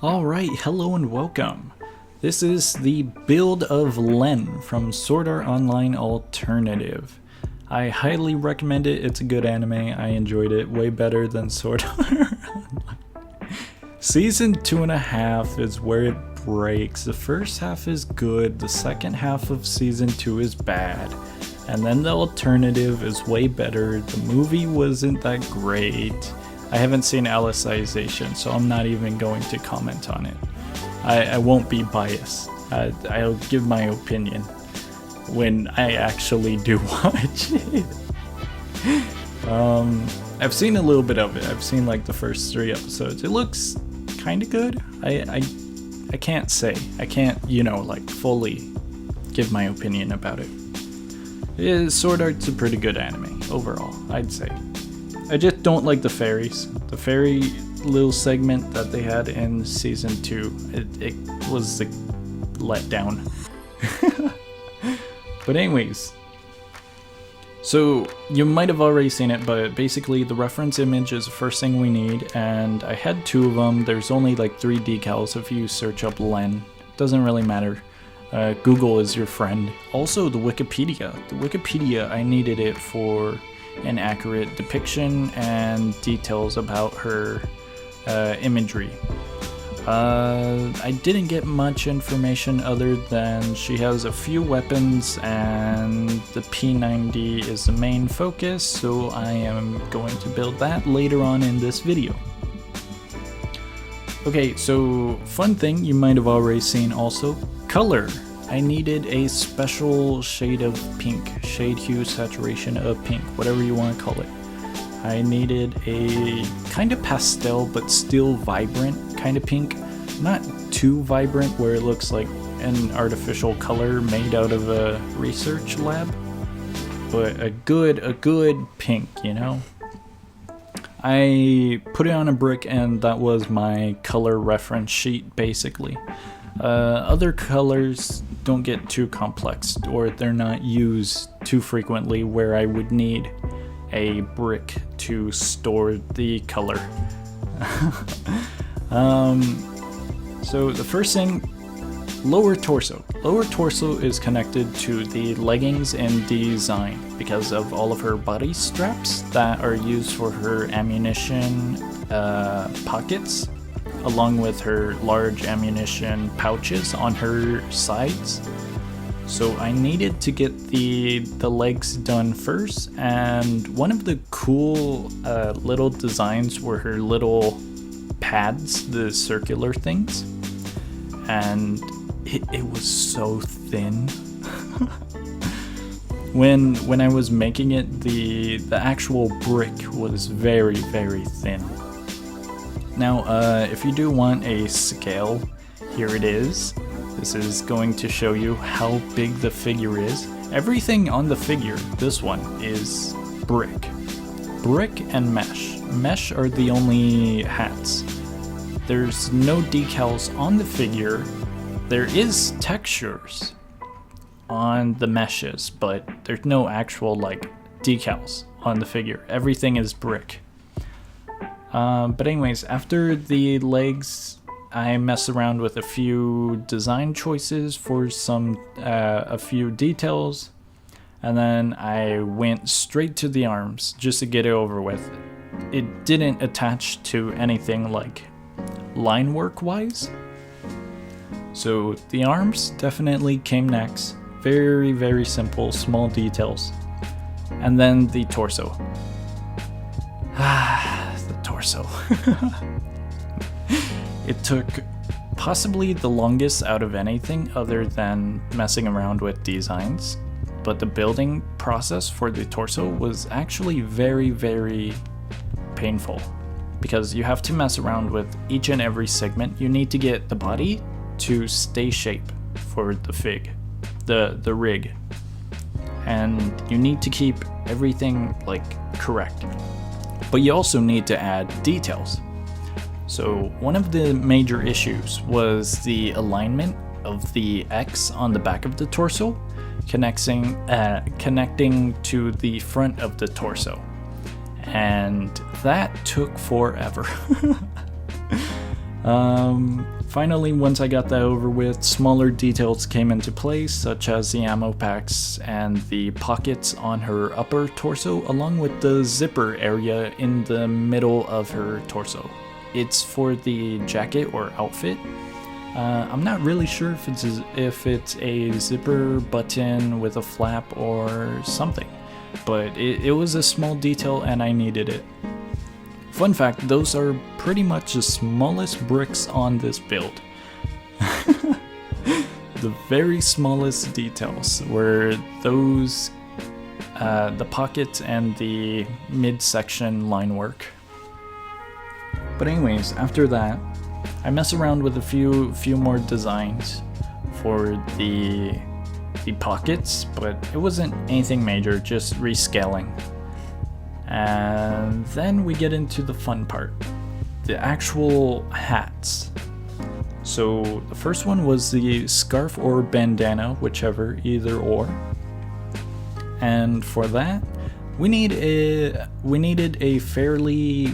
Alright, hello and welcome. This is the build of Llenn from Sword Art Online Alternative. I highly recommend it, it's a good anime, I enjoyed it way better than Sword Art Online. Season 2.5 is where it breaks. The first half is good, the second half of season 2 is bad, and then the alternative is way better. The movie wasn't that great. I haven't seen Alicization, so I'm not even going to comment on it. I won't be biased. I'll give my opinion when I actually do watch it. I've seen a little bit of it. I've seen like the first 3 episodes. It looks kind of good. I can't say. I can't, like fully give my opinion about it. Sword Art's a pretty good anime overall, I'd say. I just don't like the fairies. The fairy little segment that they had in season 2, it was a letdown. But anyways, so you might have already seen it, but basically the reference image is the first thing we need, and I had 2 of them. There's only like 3 decals if you search up Llenn. Doesn't really matter. Google is your friend. Also the Wikipedia. The Wikipedia, I needed it for an accurate depiction and details about her imagery. I didn't get much information other than she has a few weapons and the P90 is the main focus, so I am going to build that later on in this video. Okay, so fun thing you might have already seen also, color. I needed a special shade of pink, shade hue, saturation of pink, whatever you want to call it. I needed a kind of pastel but still vibrant kind of pink. Not too vibrant where it looks like an artificial color made out of a research lab, but a good pink, I put it on a brick and that was my color reference sheet basically. Other colors don't get too complex or they're not used too frequently where I would need a brick to store the color. So the first thing, lower torso. Lower torso is connected to the leggings and design because of all of her body straps that are used for her ammunition pockets, along with her large ammunition pouches on her sides. So I needed to get the legs done first, and one of the cool little designs were her little pads, the circular things, and it was so thin. When I was making it, the actual brick was very thin. Now, if you do want a scale, here it is. This is going to show you how big the figure is. Everything on the figure, this one, is brick. Brick and mesh. Mesh are the only hats. There's no decals on the figure. There is textures on the meshes, but there's no actual, decals on the figure. Everything is brick. But anyways, after the legs, I messed around with a few design choices for a few details, and then I went straight to the arms just to get it over with. It didn't attach to anything like line work wise, so the arms definitely came next. Very simple, small details, and then the torso. Torso. It took possibly the longest out of anything other than messing around with designs, but the building process for the torso was actually very painful because you have to mess around with each and every segment. You need to get the body to stay shape for the rig, and you need to keep everything correct. But you also need to add details. So one of the major issues was the alignment of the X on the back of the torso, connecting to the front of the torso. And that took forever. Finally, once I got that over with, smaller details came into place, such as the ammo packs and the pockets on her upper torso, along with the zipper area in the middle of her torso. It's for the jacket or outfit. I'm not really sure if it's a zipper button with a flap or something, but it was a small detail and I needed it. Fun fact, those are pretty much the smallest bricks on this build. The very smallest details were those, the pockets and the midsection line work. But anyways, after that, I mess around with a few more designs for the pockets, but it wasn't anything major, just rescaling. And then we get into the fun part, the actual hats. So the first one was the scarf or bandana, whichever, either or. And for that, we needed a fairly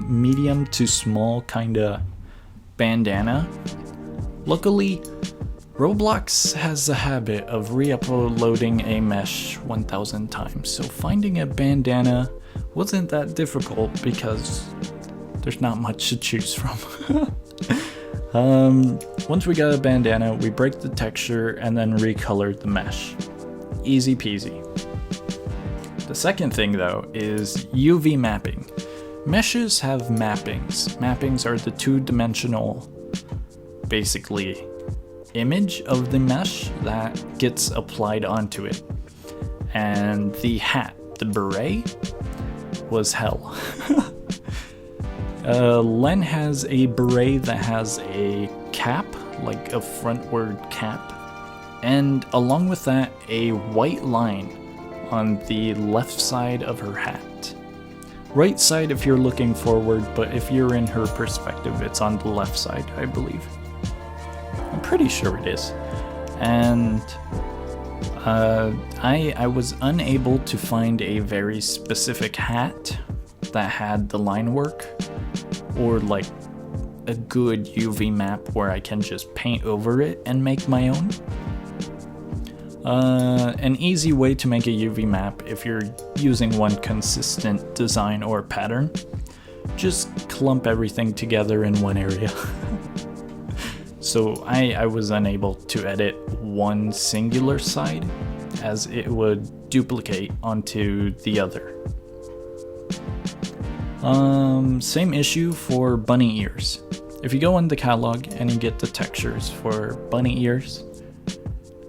medium to small kinda bandana. Luckily, Roblox has a habit of re-uploading a mesh 1000 times, so finding a bandana wasn't that difficult because there's not much to choose from. Once we got a bandana, we break the texture and then recolored the mesh. Easy peasy. The second thing though is UV mapping. Meshes have mappings. Mappings are the two-dimensional, basically, image of the mesh that gets applied onto it. And the hat, the beret, was hell. Llenn has a beret that has a cap, like a frontward cap, and along with that, a white line on the left side of her hat. Right side if you're looking forward, but if you're in her perspective, it's on the left side, I believe. I'm pretty sure it is. And I was unable to find a very specific hat that had the line work, or like a good UV map where I can just paint over it and make my own. An easy way to make a UV map if you're using one consistent design or pattern, just clump everything together in one area. So I was unable to edit one singular side as it would duplicate onto the other. Same issue for bunny ears. If you go in the catalog and you get the textures for bunny ears,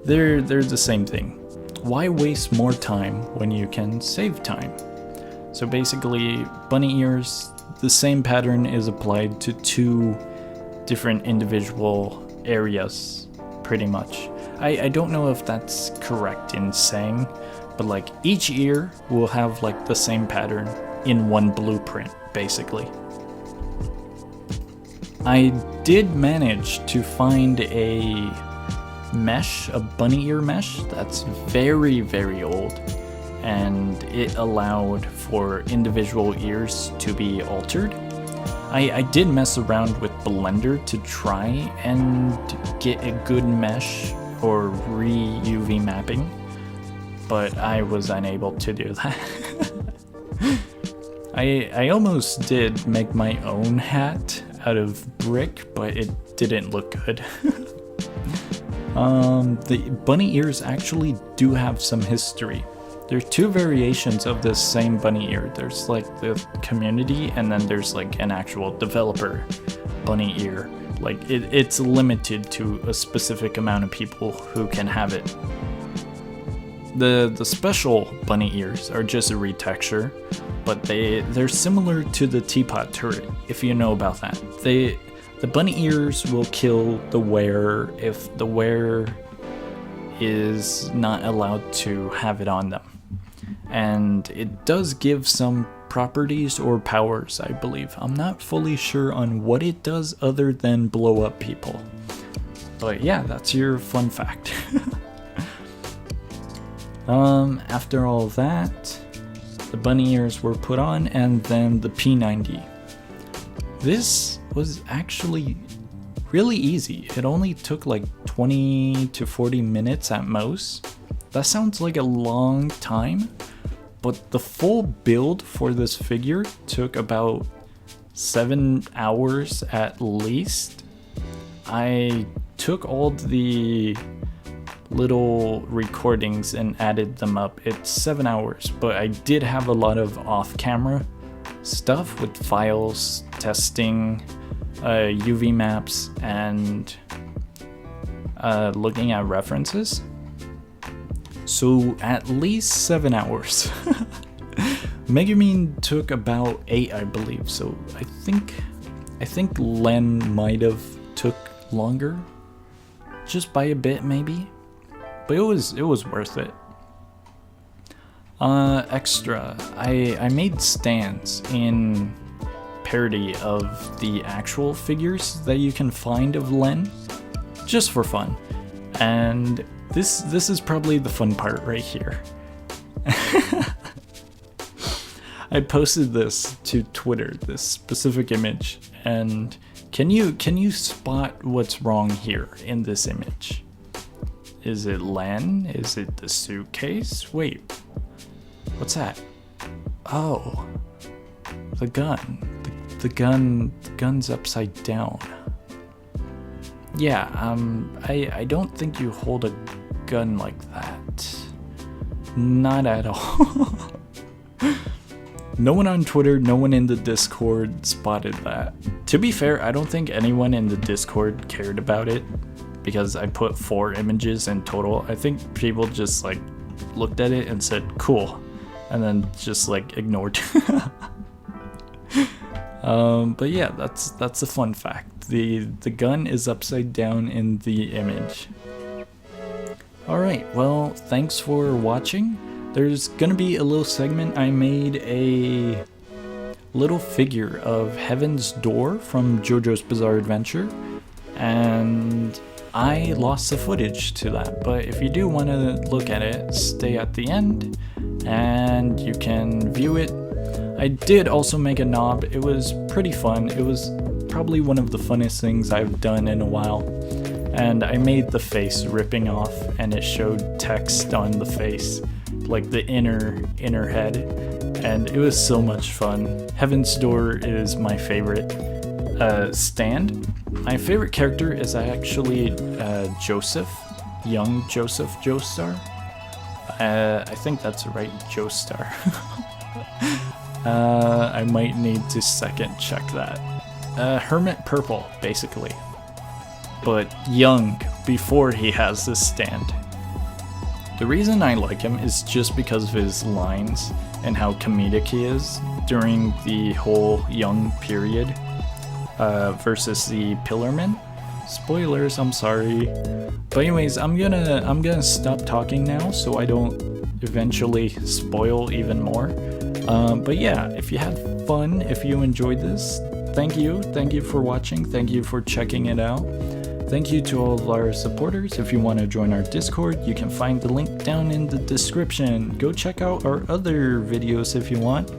they're the same thing. Why waste more time when you can save time? So basically, bunny ears, the same pattern is applied to two different individual areas, pretty much. I don't know if that's correct in saying, but like each ear will have like the same pattern in one blueprint, basically. I did manage to find a mesh, a bunny ear mesh, that's very, very old, and it allowed for individual ears to be altered. I did mess around with Blender to try and get a good mesh or re-UV mapping, but I was unable to do that. I almost did make my own hat out of brick, but it didn't look good. The bunny ears actually do have some history. There are two variations of this same bunny ear. There's like the community, and then there's like an actual developer bunny ear. Like it's limited to a specific amount of people who can have it. The special bunny ears are just a retexture, but they're similar to the teapot turret, if you know about that. The bunny ears will kill the wearer if the wearer is not allowed to have it on them. And it does give some properties or powers, I believe. I'm not fully sure on what it does other than blow up people. But yeah, that's your fun fact. After all that, the bunny ears were put on, and then the P90. This was actually really easy. It only took like 20 to 40 minutes at most. That sounds like a long time, but the full build for this figure took about 7 hours at least. I took all the little recordings and added them up. It's 7 hours, but I did have a lot of off-camera stuff with files, testing, UV maps, and looking at references. So at least 7 hours. Megumin took about 8, I believe. So I think Llenn might have took longer, just by a bit maybe, but it was worth it. Extra, I made stands in parody of the actual figures that you can find of Llenn, just for fun. And this is probably the fun part right here. I posted this to Twitter, this specific image, and can you spot what's wrong here in this image? Is it Llenn? Is it the suitcase? Wait, what's that? Oh, the gun. The gun's upside down. Yeah, I don't think you hold a gun like that. Not at all. No one on Twitter, no one in the Discord spotted that. To be fair, I don't think anyone in the Discord cared about it because I put 4 images in total. I think people just like looked at it and said, cool, and then just like ignored. But yeah, that's a fun fact. The gun is upside down in the image. Alright, well, thanks for watching. There's gonna be a little segment. I made a little figure of Heaven's Door from JoJo's Bizarre Adventure, and I lost the footage to that. But if you do want to look at it, stay at the end and you can view it. I did also make a knob. It was pretty fun. It was probably one of the funnest things I've done in a while. And I made the face ripping off, and it showed text on the face, like the inner head, and it was so much fun. Heaven's Door is my favorite stand. My favorite character is actually Joseph, young Joseph Joestar. I think that's right, Joestar. I might need to second check that. Hermit Purple, basically, but young before he has this stand. The reason I like him is just because of his lines and how comedic he is during the whole young period versus the Pillarmen. Spoilers, I'm sorry. But anyways, I'm gonna stop talking now so I don't eventually spoil even more. But yeah, if you had fun, if you enjoyed this, thank you for watching, thank you for checking it out. Thank you to all of our supporters. If you want to join our Discord, you can find the link down in the description. Go check out our other videos if you want.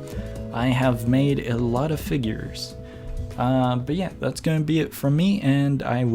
I have made a lot of figures. But yeah, that's gonna be it from me, and I will